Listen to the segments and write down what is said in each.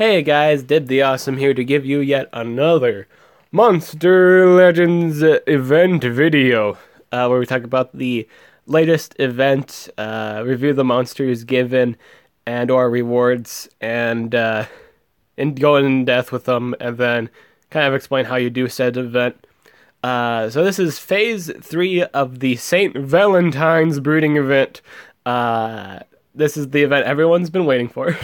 Hey guys, Dib the Awesome here to give you yet another Monster Legends event video, where we talk about the latest event, review the monsters given, and or rewards, and go in depth with them, and then kind of explain how you do said event. So this is Phase 3 of the St. Valentine's breeding event. This is the event everyone's been waiting for.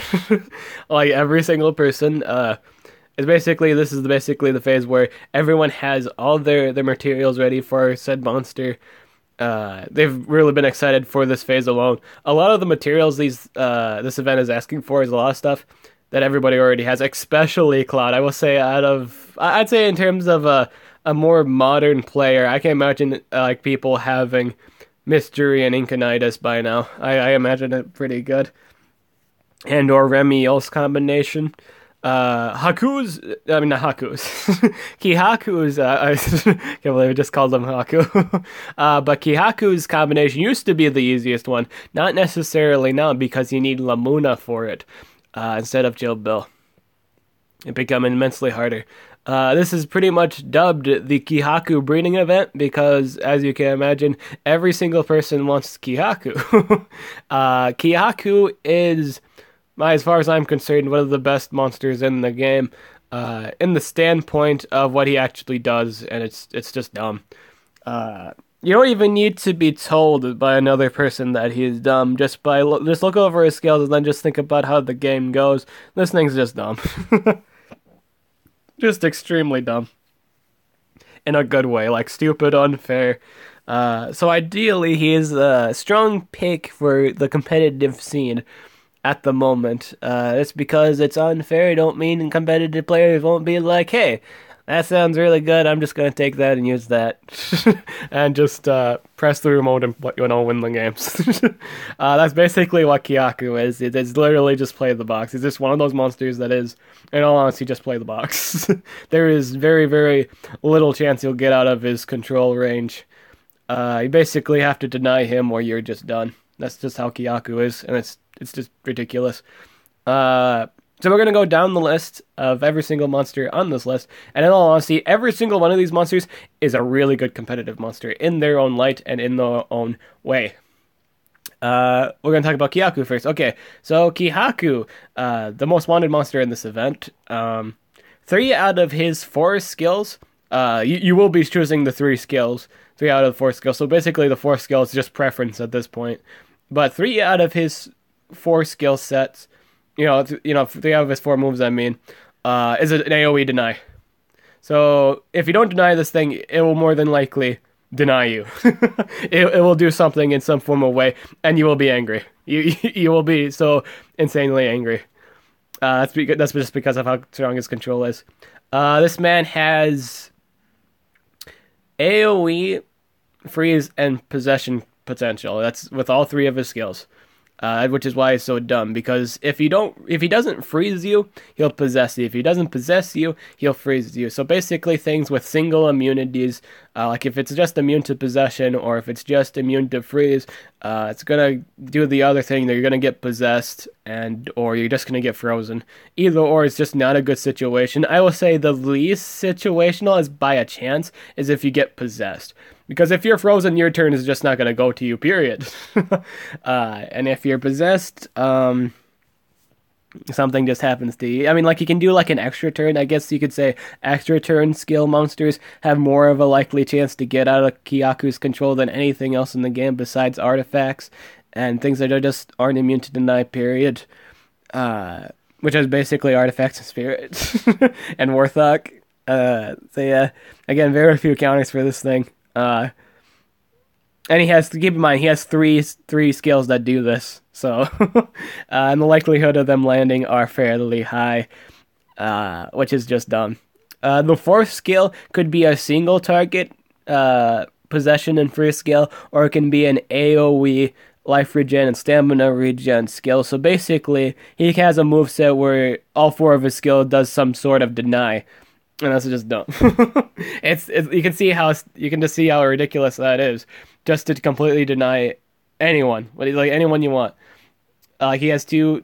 Like every single person. This is basically the phase where everyone has all their materials ready for said monster. They've really been excited for this phase alone. A lot of the materials this event is asking for is a lot of stuff that everybody already has, especially Cloud. I will say I'd say in terms of a more modern player, I can imagine like people having Mystery and Incanitus by now. I imagine it pretty good. And or Remiel's combination. Not Haku's. Kihaku's, I can't believe I just called them Haku. But Kihaku's combination used to be the easiest one. Not necessarily now, because you need Lamuna for it, instead of Jill Bill. It become immensely harder. This is pretty much dubbed the Kihaku breeding event because, as you can imagine, every single person wants Kihaku. Kihaku is, as far as I'm concerned, one of the best monsters in the game, in the standpoint of what he actually does, and it's just dumb. You don't even need to be told by another person that he's dumb. Just look over his skills and then just think about how the game goes. This thing's just dumb. Just extremely dumb. In a good way, like stupid, unfair. So ideally, he is a strong pick for the competitive scene at the moment. It's because it's unfair. Don't mean competitive players won't be like, hey, that sounds really good. I'm just going to take that and use that. And just press the remote and win the games. That's basically what Kihaku is. It's literally just play the box. It's just one of those monsters that is, in all honesty, just play the box. There is very, very little chance you'll get out of his control range. You basically have to deny him or you're just done. That's just how Kihaku is, and it's just ridiculous. So we're going to go down the list of every single monster on this list, and in all honesty, every single one of these monsters is a really good competitive monster in their own light and in their own way. We're going to talk about Kihaku first. Okay, so Kihaku, the most wanted monster in this event. 3 out of his 4 skills, you will be choosing the 3 skills, 3 out of the 4 skills, so basically the 4 skills is just preference at this point. But 3 out of his 4 skill sets, 3 out of his 4 moves, is an AoE deny. So if you don't deny this thing, it will more than likely deny you. it will do something in some form of way, and you will be angry. You will be so insanely angry. That's just because of how strong his control is. This man has AoE, freeze, and possession potential. That's with all 3 of his skills. Which is why it's so dumb, because if he doesn't freeze you, he'll possess you. If he doesn't possess you, he'll freeze you. So basically things with single immunities, like if it's just immune to possession or if it's just immune to freeze, it's gonna do the other thing that you're gonna get possessed or you're just gonna get frozen. Either or is just not a good situation. I will say the least situational is by a chance is if you get possessed. Because if you're frozen, your turn is just not going to go to you, period. And if you're possessed, something just happens to you. I mean, like, you can do, like, an extra turn. I guess you could say extra turn skill monsters have more of a likely chance to get out of Kihaku's control than anything else in the game besides artifacts and things that just aren't immune to deny, period. Which is basically artifacts and spirits. And Warthog. So, yeah, again, very few counters for this thing. And he has to keep in mind he has three skills that do this, so and the likelihood of them landing are fairly high, which is just dumb. The 4th skill could be a single target possession and free skill, or it can be an AoE life regen and stamina regen skill. So basically, he has a moveset where all 4 of his skill does some sort of deny. And that's just dumb. You can just see how ridiculous that is, just to completely deny anyone, anyone you want. He has two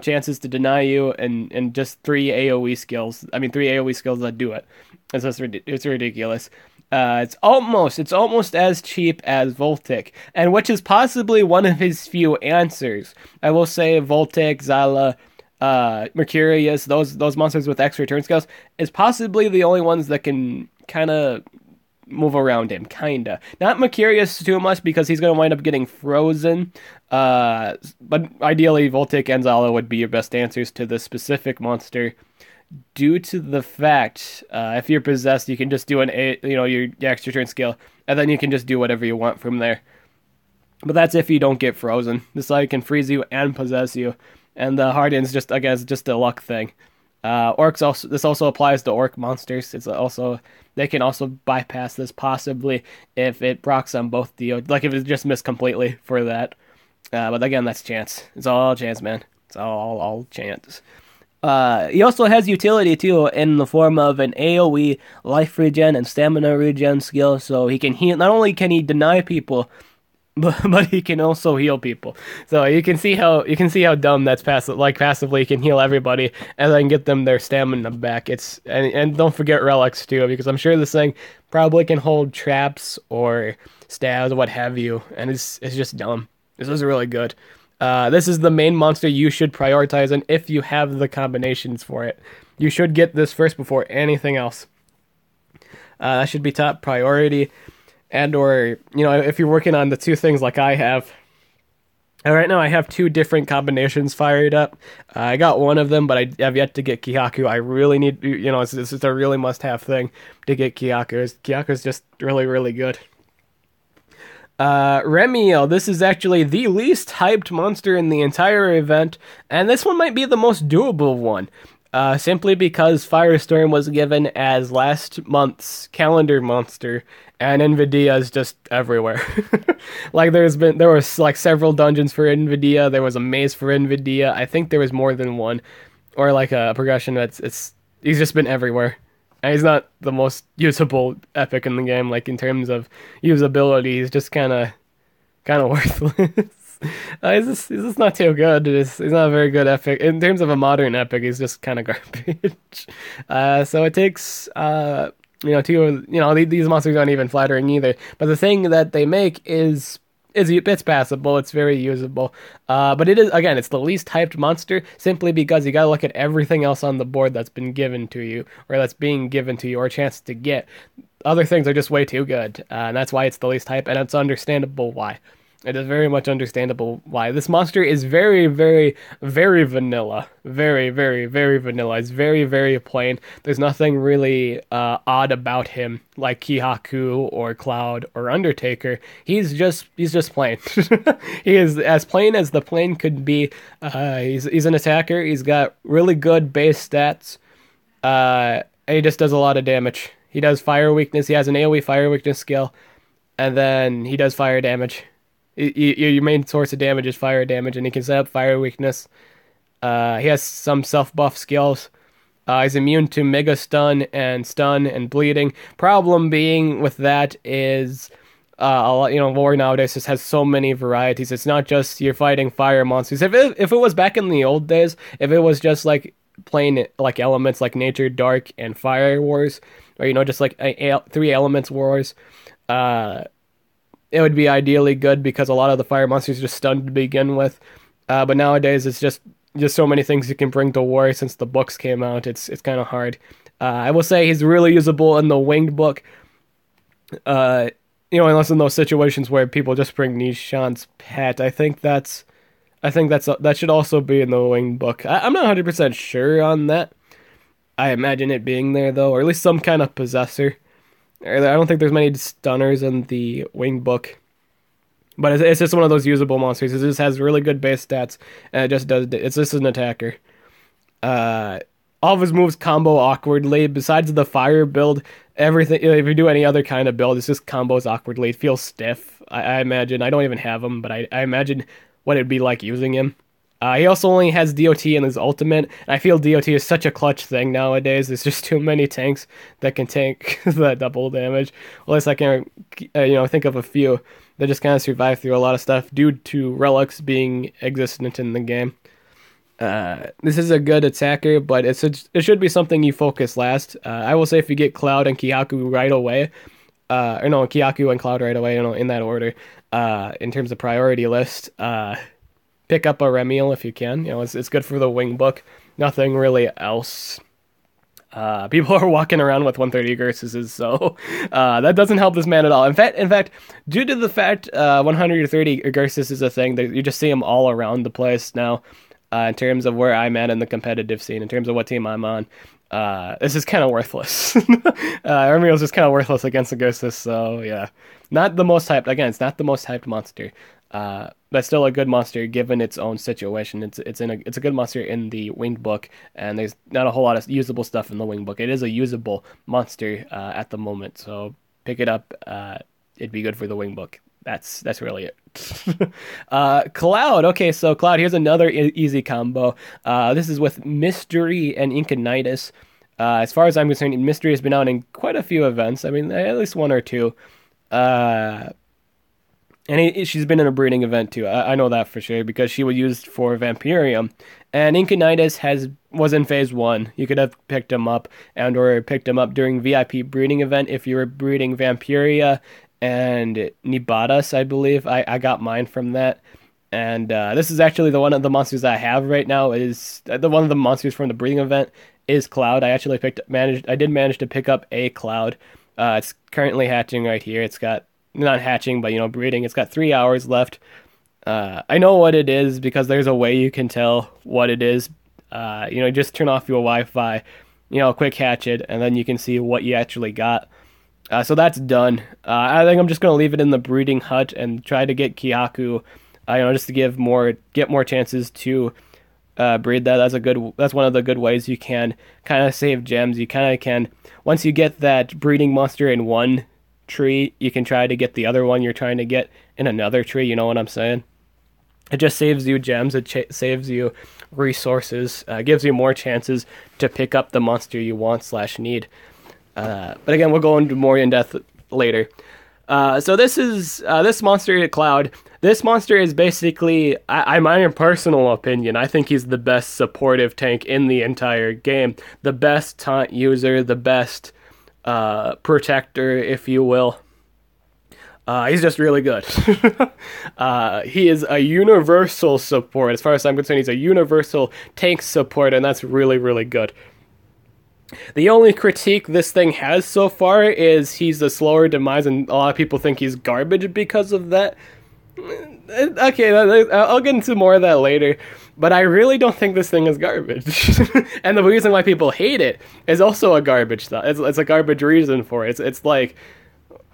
chances to deny you, and just three AOE skills. I mean, three AOE skills that do it. It's ridiculous. It's almost as cheap as Voltic, and which is possibly one of his few answers. I will say Voltic, Xyla, Mercurius, those monsters with extra turn skills is possibly the only ones that can kind of move around him, kinda. Not Mercurius too much because he's gonna wind up getting frozen. But ideally, Voltic and Xyla would be your best answers to this specific monster, due to the fact if you're possessed, you can just do your extra turn skill, and then you can just do whatever you want from there. But that's if you don't get frozen. This side can freeze you and possess you, and the Harden's just, I guess, just a luck thing. Orcs also, this also applies to orc monsters. They can also bypass this possibly if it procs on both like if it's just missed completely for that. But again, that's chance. It's all chance, man. It's all chance. He also has utility too in the form of an AoE life regen and stamina regen skill, so he can heal. Not only can he deny people, but he can also heal people. So you can see how dumb that's passive. Like passively, he can heal everybody and then get them their stamina back. And don't forget relics too, because I'm sure this thing probably can hold traps or stabs, what have you, and it's just dumb. This is really good. This is the main monster you should prioritize, and if you have the combinations for it, you should get this first before anything else. That should be top priority. And or, if you're working on the two things like I have. Right now I have two different combinations fired up. I got one of them, but I have yet to get Kihaku. I really need, it's a really must-have thing to get Kihaku. Kihaku's just really, really good. Remiel, this is actually the least hyped monster in the entire event, and this one might be the most doable one. Simply because Firestorm was given as last month's calendar monster, and Invidia is just everywhere. Like there was like several dungeons for Invidia, there was a maze for Invidia, I think there was more than one, or like a progression he's just been everywhere. And he's not the most usable epic in the game, like in terms of usability, he's just kinda worthless. He's just not too good. He's not a very good epic. In terms of a modern epic, he's just kind of garbage. So it takes, these monsters aren't even flattering either. But the thing that they make is it's passable. It's very usable. But it is, again, it's the least hyped monster simply because you gotta look at everything else on the board that's been given to you, or that's being given to you, or a chance to get. Other things are just way too good, and that's why it's the least hype, and it's understandable why. It is very much understandable why. This monster is very, very, very vanilla. Very, very, very vanilla. It's very, very plain. There's nothing really odd about him, like Kihaku or Cloud or Undertaker. He's just plain. He is as plain as the plain could be. He's an attacker. He's got really good base stats. And he just does a lot of damage. He does fire weakness. He has an AoE fire weakness skill. And then he does fire damage. Your main source of damage is fire damage, and he can set up fire weakness. He has some self-buff skills. He's immune to mega stun and bleeding. Problem being with that is, lore nowadays just has so many varieties. It's not just you're fighting fire monsters. If it was back in the old days, if it was just like plain like elements like nature, dark, and fire wars, or just like three elements wars, it would be ideally good because a lot of the fire monsters are just stunned to begin with. But nowadays it's just so many things you can bring to war since the books came out. It's kind of hard. I will say he's really usable in the winged book. Unless in those situations where people just bring Nishan's pet. I think that should also be in the winged book. I'm not 100% sure on that. I imagine it being there though, or at least some kind of possessor. I don't think there's many stunners in the wing book, but it's just one of those usable monsters. It just has really good base stats, and it's just an attacker. All of his moves combo awkwardly. Besides the fire build, everything, if you do any other kind of build, it's just combos awkwardly. It feels stiff. I imagine. I don't even have him, but I imagine what it'd be like using him. He also only has DOT in his ultimate, and I feel DOT is such a clutch thing nowadays. There's just too many tanks that can tank that double damage. Well, at least I can, think of a few. They just kind of survive through a lot of stuff due to relics being existent in the game. This is a good attacker, but it should be something you focus last. I will say if you get Cloud and Kihaku right away, or no, Kihaku and Cloud right away, in that order, in terms of priority list, pick up a Remiel if you can. It's good for the wing book. Nothing really else. People are walking around with 130 Ursuses, so that doesn't help this man at all. In fact, due to the fact 130 Ursus is a thing, you just see them all around the place now. In terms of where I'm at in the competitive scene, in terms of what team I'm on, this is kind of worthless. Remiel's just kind of worthless against the Ursus, so yeah. Not the most hyped. Again, it's not the most hyped monster. But still a good monster given its own situation. It's a good monster in the winged book, and there's not a whole lot of usable stuff in the winged book. It is a usable monster at the moment, so pick it up. It'd be good for the winged book. That's really it. Cloud. Okay, so Cloud. Here's another easy combo. This is with Mystery and Incanitus. As far as I'm concerned, Mystery has been out in quite a few events. I mean, at least one or two. And she's been in a breeding event too. I know that for sure because she was used for Vampirium. And Incanitus was in phase 1. You could have picked him up or picked him up during VIP breeding event if you were breeding Vampiria and Nibadas, I believe. I got mine from that. And this is actually one of the monsters I have right now. Is one of the monsters from the breeding event is Cloud. I actually did manage to pick up a Cloud. It's currently hatching right here. It's got not hatching, but breeding. It's got 3 hours left. I know what it is because there's a way you can tell what it is. Just turn off your Wi-Fi, quick hatch it, and then you can see what you actually got. So that's done. I think I'm just gonna leave it in the breeding hut and try to get Kihaku, just to get more chances to breed that. That's one of the good ways you can kind of save gems. You kind of can, once you get that breeding monster in one tree, you can try to get the other one you're trying to get in another tree. You know what I'm saying? It just saves you gems. It saves you resources. Gives you more chances to pick up the monster you want/need. But again, we'll go into more in depth later. So this monster, Cloud. This monster is basically, my personal opinion, I think he's the best supportive tank in the entire game. The best taunt user, the best protector, if you will. He's just really good. He is a universal support. As far as I'm concerned, he's a universal tank support, and that's really, really good. The only critique this thing has so far is he's a slower demise, and a lot of people think he's garbage because of that. Okay, I'll get into more of that later, but I really don't think this thing is garbage. And the reason why people hate it is also a garbage thought. It's a garbage reason for it. It's like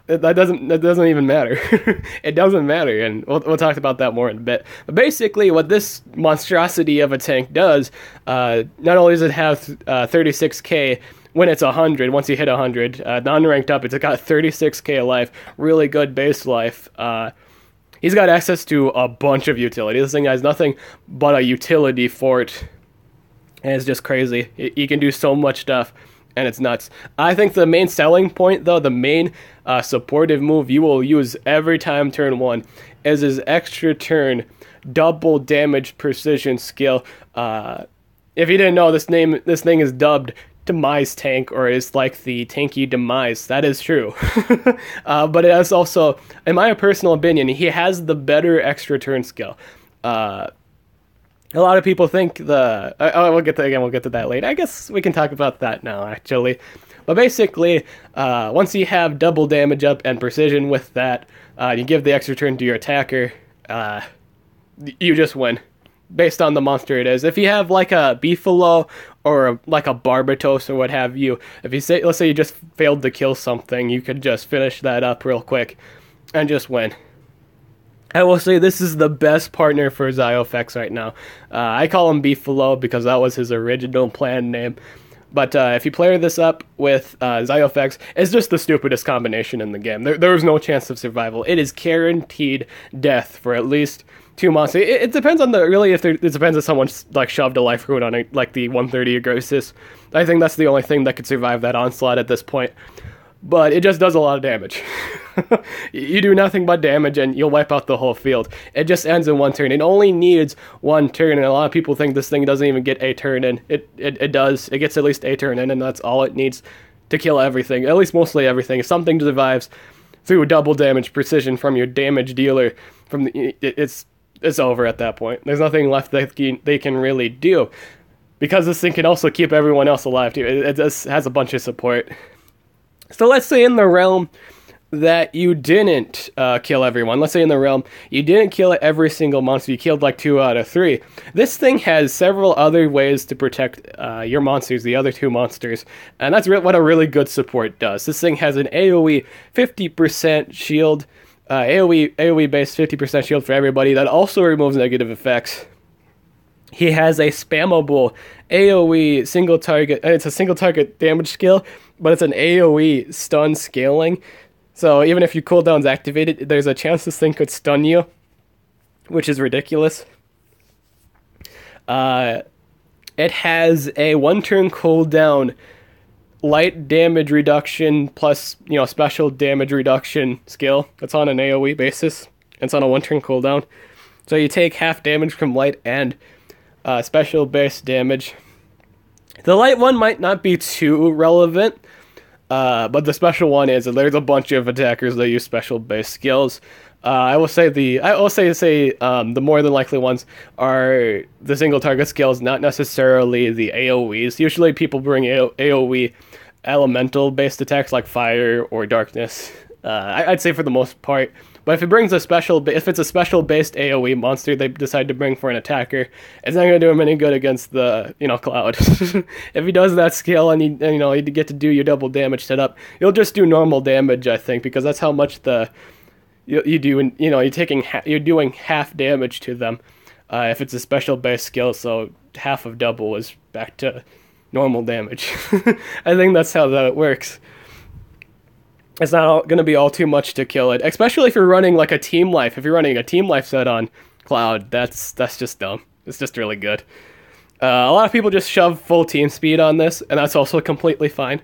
that doesn't even matter. It doesn't matter, and we'll talk about that more in a bit. But basically, what this monstrosity of a tank does, not only does it have 36k when it's 100, once you hit 100, non-ranked up, it's got 36k life, really good base life. He's got access to a bunch of utility. This thing has nothing but a utility fort, and it's just crazy. He can do so much stuff, and it's nuts. I think the main selling point, though, the main supportive move you will use every time turn 1 is his extra turn double damage precision skill. If you didn't know, this thing is dubbed Demise Tank, or is like the tanky Demise. That is true. But it has also, in my personal opinion, he has the better extra turn skill. A lot of people think we'll get to that later. I guess we can talk about that now, actually. But basically, once you have double damage up and precision with that, you give the extra turn to your attacker, you just win. Based on the monster it is. If you have like a Beefalo or like a Barbatos or what have you, let's say you just failed to kill something, you could just finish that up real quick and just win. I will say this is the best partner for Zyofex right now. I call him Beefalo because that was his original planned name. But if you pair this up with Zyofex, it's just the stupidest combination in the game. There is no chance of survival. It is guaranteed death for at least 2 months. It depends on it depends if someone's like shoved a life rune on it, like the 130 Agrosis. I think that's the only thing that could survive that onslaught at this point. but it just does a lot of damage. You do nothing but damage and you'll wipe out the whole field. It just ends in one turn. It only needs one turn, and a lot of people think this thing doesn't even get a turn in. It does. It gets at least a turn in, and that's all it needs to kill everything. At least mostly everything. If something survives through double damage precision from your damage dealer, it's over at that point. There's nothing left that they can really do. Because this thing can also keep everyone else alive too. It just has a bunch of support. So let's say in the realm that you didn't kill everyone. Let's say in the realm you didn't kill every single monster. You killed like 2 out of 3. This thing has several other ways to protect your monsters, the other 2 monsters. And that's what a really good support does. This thing has an AoE 50% shield. AoE based 50% shield for everybody. That also removes negative effects. He has a spammable AoE single target. It's a single target damage skill, but it's an AoE stun scaling. So even if your cooldown's activated, there's a chance this thing could stun you, which is ridiculous. It has a 1-turn cooldown, light damage reduction plus special damage reduction skill. It's on an AoE basis. It's on a 1-turn cooldown, so you take half damage from light and special base damage. The light one might not be too relevant. But the special one is, and there's a bunch of attackers that use special base skills. I will say the more than likely ones are the single target skills, not necessarily the AoEs. Usually people bring AoE elemental based attacks like fire or darkness. I'd say for the most part. But if it's a special based AoE monster they decide to bring for an attacker, it's not going to do him any good against the Cloud. If he does that skill and you get to do your double damage setup, you'll just do normal damage, I think, because that's how much you do. And you're doing half damage to them if it's a special based skill. So half of double is back to normal damage. I think that's how that works. It's not going to be all too much to kill it, especially if you're running like a team life. If you're running a team life set on Cloud, that's just dumb. It's just really good. A lot of people just shove full team speed on this, and that's also completely fine.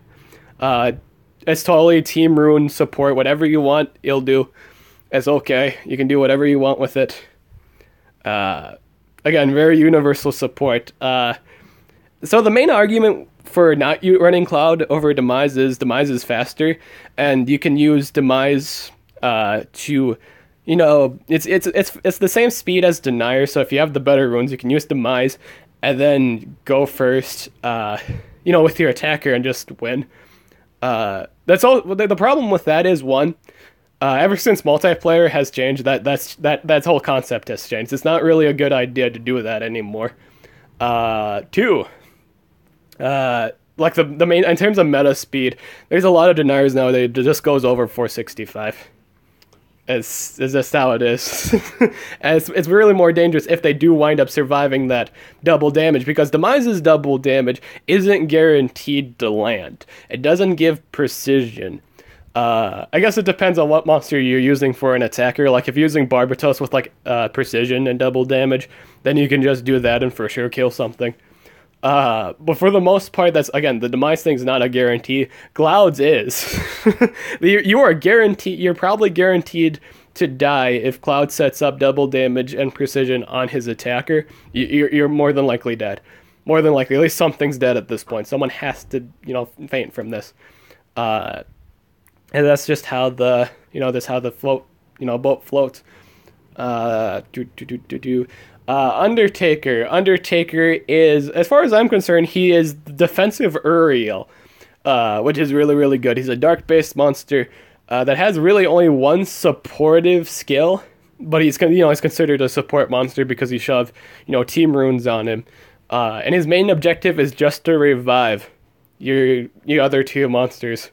It's totally team rune support. Whatever you want, it'll do. It's okay. You can do whatever you want with it. Again, very universal support. So the main argument for not running Cloud over Demise is faster, and you can use Demise to, it's the same speed as Denier. So if you have the better runes, you can use Demise and then go first, with your attacker and just win. That's all. The problem with that is ever since multiplayer has changed, that whole concept has changed. It's not really a good idea to do that anymore. 2. Like the main, in terms of meta speed, there's a lot of deniers now that just goes over 465. It's just how it is. And it's really more dangerous if they do wind up surviving that double damage, because Demise's double damage isn't guaranteed to land. It doesn't give precision. I guess it depends on what monster you're using for an attacker. Like if you're using Barbatos with precision and double damage, then you can just do that and for sure kill something. But for the most part, that's, again, the Demise thing's not a guarantee. Cloud's is. You're probably guaranteed to die if Cloud sets up double damage and precision on his attacker. You're more than likely dead. More than likely, at least something's dead at this point. Someone has to, faint from this. And that's just how the boat floats. Undertaker is, as far as I'm concerned, he is defensive Uriel, which is really, really good. He's a dark-based monster that has really only one supportive skill, but he's considered a support monster because he shoved team runes on him, and his main objective is just to revive your other 2 monsters.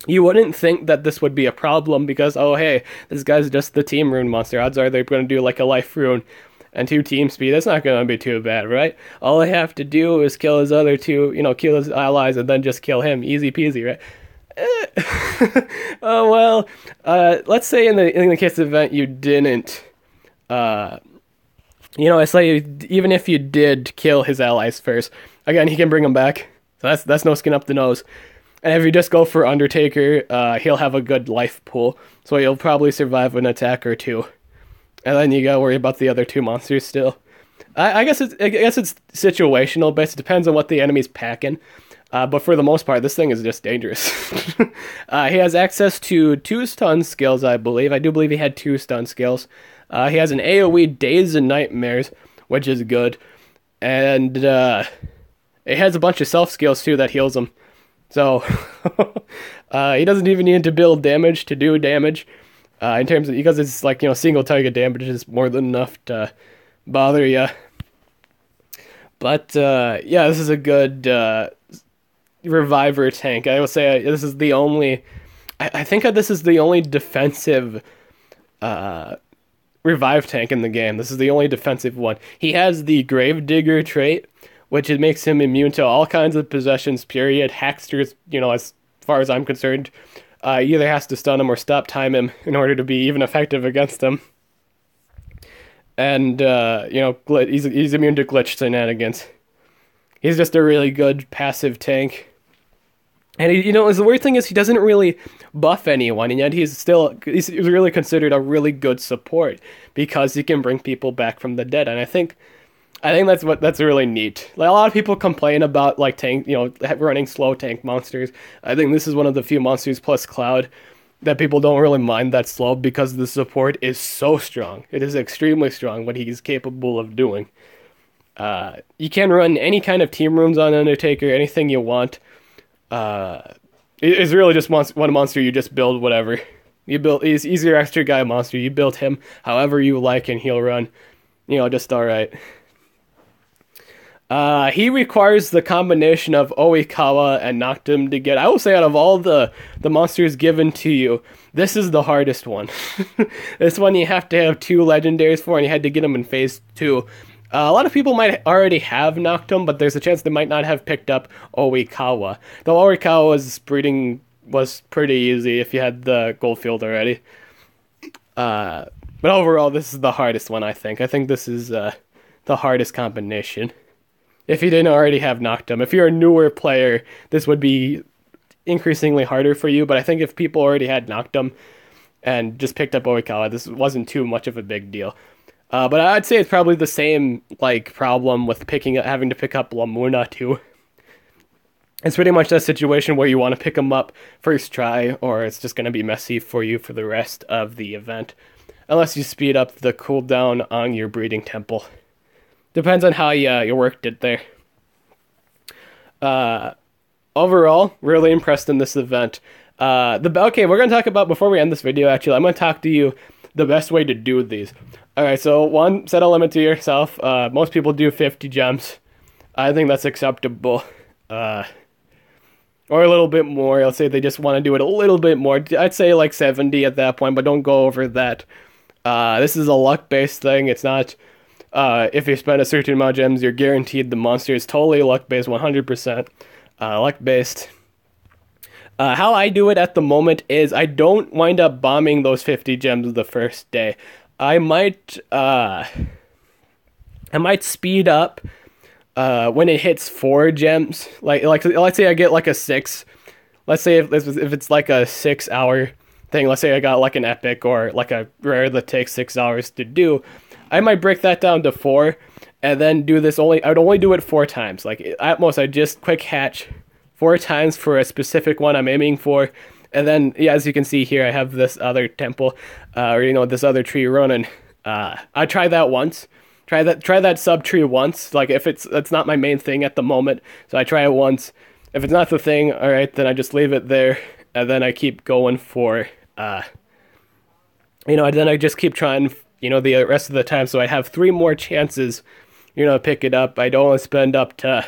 You wouldn't think that this would be a problem because, oh hey, this guy's just the team rune monster. Odds are they're going to do like a life rune and 2 team speed. That's not going to be too bad, right? All they have to do is kill his other 2, kill his allies and then just kill him. Easy peasy, right? Oh well. Let's say in the case of the event you didn't, it's like even if you did kill his allies first, again he can bring them back. So that's no skin up the nose. And if you just go for Undertaker, he'll have a good life pool, so he'll probably survive an attack or two. And then you gotta worry about the other two monsters still. I guess it's situational based. It depends on what the enemy's packing. But for the most part, this thing is just dangerous. He has access to 2 stun skills, I believe. I do believe he had 2 stun skills. He has an AoE Days and Nightmares, which is good. And it has a bunch of self skills too that heals him. So he doesn't even need to build damage to do damage. In terms of, because it's like, single target damage is more than enough to bother you. But yeah, this is a good reviver tank. I would say this is the only. I think this is the only defensive revive tank in the game. This is the only defensive one. He has the Gravedigger trait, which it makes him immune to all kinds of possessions. Period. Hacksters, as far as I'm concerned, either has to stun him or stop time him in order to be even effective against him. And he's immune to glitch shenanigans. He's just a really good passive tank. And the weird thing is he doesn't really buff anyone, and yet he's really considered a really good support because he can bring people back from the dead. And I think that's really neat. Like, a lot of people complain about like tank, running slow tank monsters. I think this is one of the few monsters plus Cloud that people don't really mind that slow because the support is so strong. It is extremely strong what he's capable of doing. You can run any kind of team rooms on Undertaker, anything you want. It's really just one monster. You just build whatever. He's your extra guy monster. You build him however you like, and he'll run, just alright. He requires the combination of Oikawa and Noctum to get. I will say, out of all the monsters given to you, this is the hardest one. This one you have to have 2 legendaries for, and you had to get them in phase 2. A lot of people might already have Noctum, but there's a chance they might not have picked up Oikawa. Though Oikawa's breeding was pretty easy if you had the Goldfield already. But overall, this is the hardest one, I think. I think this is the hardest combination. If you didn't already have Noctum. If you're a newer player, this would be increasingly harder for you, but I think if people already had Noctum and just picked up Oikawa, this wasn't too much of a big deal. But I'd say it's probably the same problem with having to pick up Lamuna too. It's pretty much that situation where you want to pick them up first try, or it's just going to be messy for you for the rest of the event, unless you speed up the cooldown on your breeding temple. Depends on how you worked it there. Overall, really impressed in this event. Okay, we're going to talk about, before we end this video, actually, I'm going to talk to you the best way to do these. Alright, so 1, set a limit to yourself. Most people do 50 gems. I think that's acceptable. Or a little bit more. Let's say they just want to do it a little bit more. I'd say like 70 at that point, but don't go over that. This is a luck-based thing. It's not, if you spend a certain amount of gems, you're guaranteed the monster. Is totally luck-based, 100%. Luck-based. How I do it at the moment is I don't wind up bombing those 50 gems the first day. I might speed up when it hits 4 gems. Like let's say I get like a 6. Let's say if it's like a 6-hour thing. Let's say I got like an epic or like a rare that takes 6 hours to do. I might break that down to 4, and then do this I'd only do it 4 times. Like at most, I just quick hatch 4 times for a specific one I'm aiming for. And then, yeah, as you can see here, I have this other temple, this other tree running. I try that once. Try that sub tree once. Like if it's not my main thing at the moment, so I try it once. If it's not the thing, all right, then I just leave it there, and then I keep going for, then I just keep trying, the rest of the time. So I have 3 more chances, to pick it up. I'd only spend up to,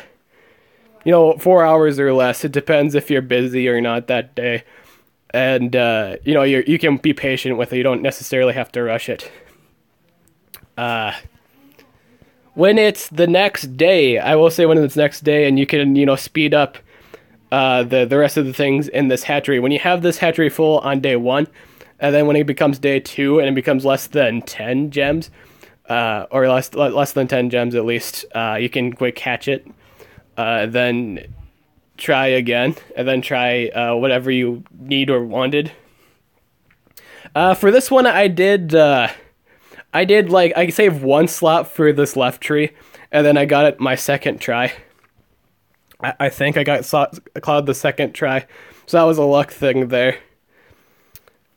4 hours or less. It depends if you're busy or not that day. And, you can be patient with it. You don't necessarily have to rush it. When it's the next day, I will say when it's next day, and you can, speed up the rest of the things in this hatchery. When you have this hatchery full on day 1, and then when it becomes day 2, and it becomes less than 10 gems, or less than 10 gems at least, you can quick hatch it. Then try again, and then try whatever you need or wanted. For this one, I did like, I saved one slot for this left tree, and then I got it my second try. I think I got Cloud the second try, so that was a luck thing there.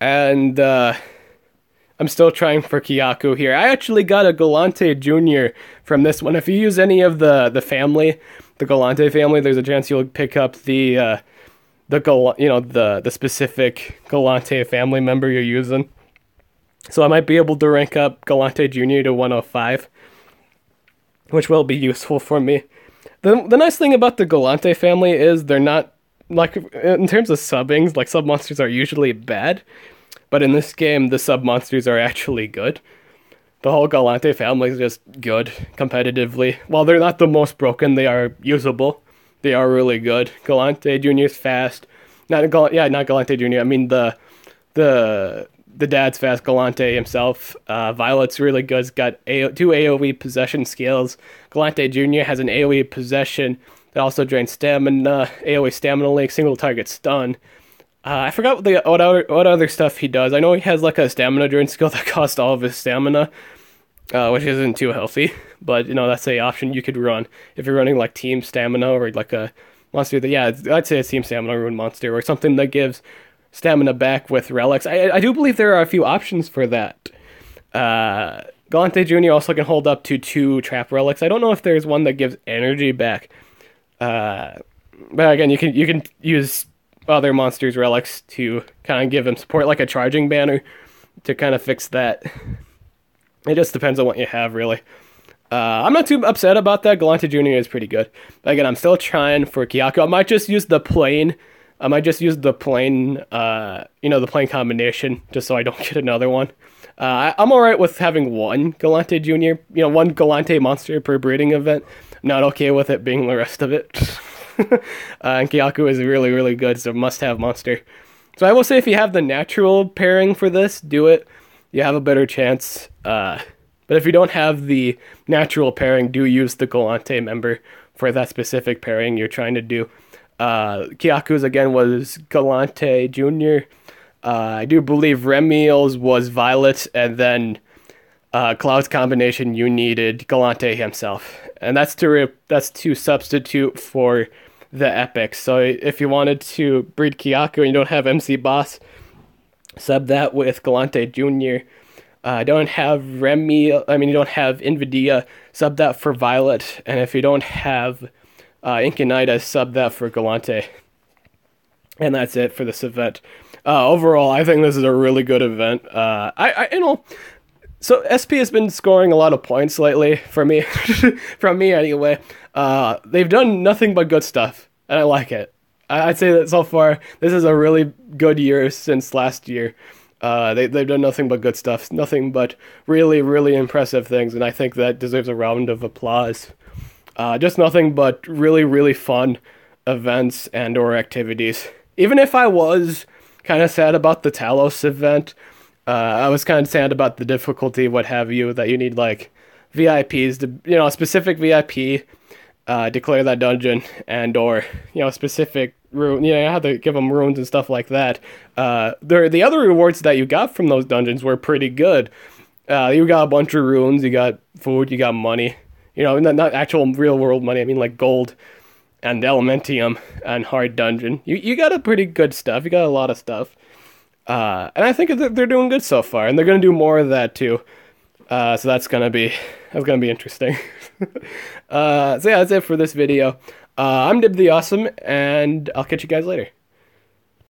And I'm still trying for Kyaku here. I actually got a Galante Jr. from this one. If you use any of the family, the Galante family, there's a chance you'll pick up the specific Galante family member you're using. So I might be able to rank up Galante Jr. to 105, which will be useful for me. The nice thing about the Galante family is they're not, like, in terms of subbings, like, sub-monsters are usually bad, but in this game, the sub-monsters are actually good. The whole Galante family is just good, competitively. While they're not the most broken, they are usable. They are really good. Galante Jr. is fast. Not Galante Jr., I mean the dad's fast, Galante himself. Violet's really good. He's got 2 AoE possession skills. Galante Jr. has an AoE possession that also drains stamina, AoE stamina link, single target stun. I forgot what other stuff he does. I know he has like a stamina drain skill that costs all of his stamina, which isn't too healthy. But, that's a option you could run if you're running like team stamina or like a monster that, I'd say a team stamina rune monster or something that gives stamina back with relics. I do believe there are a few options for that. Galante Jr. also can hold up to 2 trap relics. I don't know if there's one that gives energy back. But again, you can use other monsters' relics to kind of give him support, like a charging banner, to kind of fix that. It just depends on what you have, really. I'm not too upset about that. Galante Jr. is pretty good. But again, I'm still trying for Kyaku. I might just use the plain. The plain combination, just so I don't get another one. I'm alright with having one Galante Jr., one Galante monster per breeding event. Not okay with it being the rest of it. And Kyaku is really, really good, so must-have monster. So I will say if you have the natural pairing for this, do it. You have a better chance. But if you don't have the natural pairing, do use the Galante member for that specific pairing you're trying to do. Kyaku's, again, was Galante Jr. I do believe Remiel's was Violet, and then Cloud's combination, you needed Galante himself. And that's to substitute for the epics. So if you wanted to breed Kyaku and you don't have MC Boss, sub that with Galante Jr. Don't have you don't have Invidia, sub that for Violet. And if you don't have Incanita, sub that for Galante. And that's it for this event. Overall, I think this is a really good event. So SP has been scoring a lot of points lately for me, from me anyway. They've done nothing but good stuff, and I like it. I'd say that so far, this is a really good year since last year. They've done nothing but good stuff, nothing but really, really impressive things, and I think that deserves a round of applause. Just nothing but really, really fun events and or activities. Even if I was kind of sad about the Talos event, I was kind of sad about the difficulty, what have you, that you need like VIPs to, a specific VIP, declare that dungeon, and or, specific rune, you have to give them runes and stuff like that. The other rewards that you got from those dungeons were pretty good. You got a bunch of runes, you got food, you got money, not actual real world money, I mean like gold and elementium and hard dungeon. You got a pretty good stuff, you got a lot of stuff. And I think they're doing good so far, and they're going to do more of that too. So that's gonna be interesting. So yeah, that's it for this video. I'm Dib the Awesome, and I'll catch you guys later.